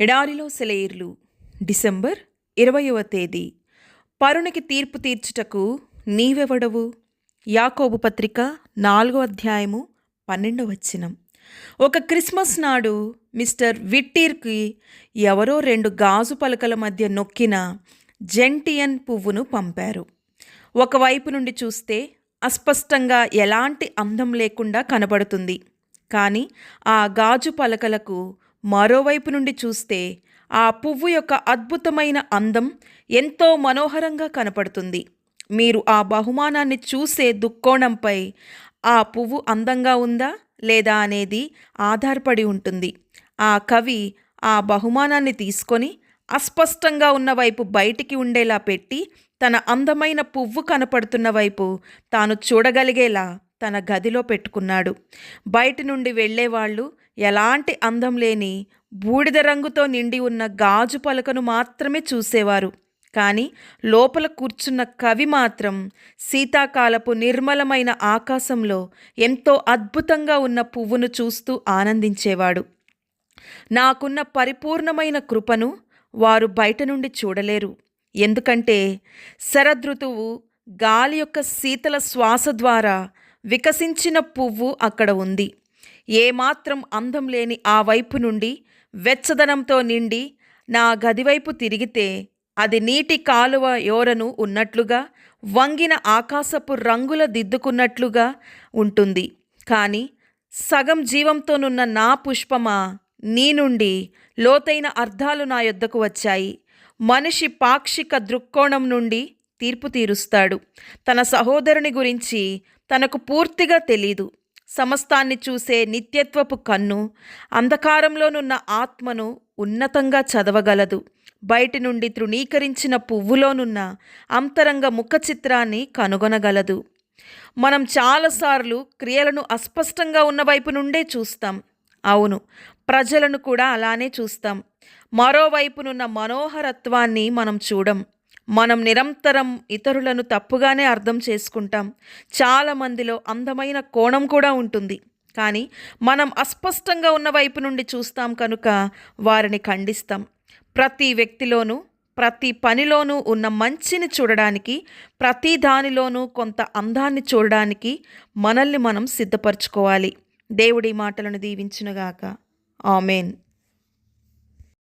ఎడారిలో సెలయేర్లు డిసెంబర్ 20వ తేదీ. పరునికి తీర్పు తీర్చుటకు నీవెవడవు? యాకోబు పత్రిక 4వ అధ్యాయము 12వ వచనం. ఒక క్రిస్మస్ నాడు మిస్టర్ విట్టీర్కి ఎవరో 2 గాజు పలకల మధ్య నొక్కిన జెంటియన్ పువ్వును పంపారు. ఒకవైపు నుండి చూస్తే అస్పష్టంగా ఎలాంటి అందం లేకుండా కనబడుతుంది. కానీ ఆ గాజు పలకలకు మరోవైపు నుండి చూస్తే ఆ పువ్వు యొక్క అద్భుతమైన అందం ఎంతో మనోహరంగా కనపడుతుంది. మీరు ఆ బహుమానాన్ని చూసే దుక్కోణంపై ఆ పువ్వు అందంగా ఉందా లేదా అనేది ఆధారపడి ఉంటుంది. ఆ కవి ఆ బహుమానాన్ని తీసుకొని అస్పష్టంగా ఉన్న వైపు బయటికి ఉండేలా పెట్టి తన అందమైన పువ్వు కనపడుతున్న వైపు తాను చూడగలిగేలా తన గదిలో పెట్టుకున్నాడు. బయటి నుండి వెళ్ళేవాళ్ళు ఎలాంటి అందం లేని బూడిద రంగుతో నిండి ఉన్న గాజు పలకను మాత్రమే చూసేవారు. కానీ లోపల కూర్చున్న కవి మాత్రం శీతాకాలపు నిర్మలమైన ఆకాశంలో ఎంతో అద్భుతంగా ఉన్న పువ్వును చూస్తూ ఆనందించేవాడు. నాకున్న పరిపూర్ణమైన కృపను వారు బయట నుండి చూడలేరు. ఎందుకంటే శరదృతువు గాలి యొక్క శీతల శ్వాస ద్వారా వికసించిన పువ్వు అక్కడ ఉంది. ఏమాత్రం అందం లేని ఆ వైపు నుండి వెచ్చదనంతో నిండి నా గదివైపు తిరిగితే అది నీటి కాలువ యోరను ఉన్నట్లుగా వంగిన ఆకాశపు రంగుల దిద్దుకున్నట్లుగా ఉంటుంది. కానీ సగం జీవంతోనున్న నా పుష్పమా, నీ నుండి లోతైన అర్థాలు నా యొద్దకు వచ్చాయి. మనిషి పాక్షిక దృక్కోణం నుండి తీర్పు తీరుస్తాడు. తన సహోదరుని గురించి తనకు పూర్తిగా తెలీదు. సమస్తాన్ని చూసే నిత్యత్వపు కన్ను అంధకారంలోనున్న ఆత్మను ఉన్నతంగా చదవగలదు. బయటి నుండి తృణీకరించిన పువ్వులోనున్న అంతరంగ ముఖ చిత్రాన్ని కనుగొనగలదు. మనం చాలాసార్లు క్రియలను అస్పష్టంగా ఉన్న వైపు నుండే చూస్తాం. అవును, ప్రజలను కూడా అలానే చూస్తాం. మరోవైపునున్న మనోహరత్వాన్ని మనం చూడం. మనం నిరంతరం ఇతరులను తప్పుగానే అర్థం చేసుకుంటాం. చాలామందిలో అందమైన కోణం కూడా ఉంటుంది. కానీ మనం అస్పష్టంగా ఉన్న వైపు నుండి చూస్తాం కనుక వారిని ఖండిస్తాం. ప్రతి వ్యక్తిలోనూ ప్రతి పనిలోనూ ఉన్న మంచిని చూడడానికి, ప్రతి దానిలోనూ కొంత అందాన్ని చూడడానికి మనల్ని మనం సిద్ధపరచుకోవాలి. దేవుడి మాటలను దీవించునుగాక. ఆమేన్.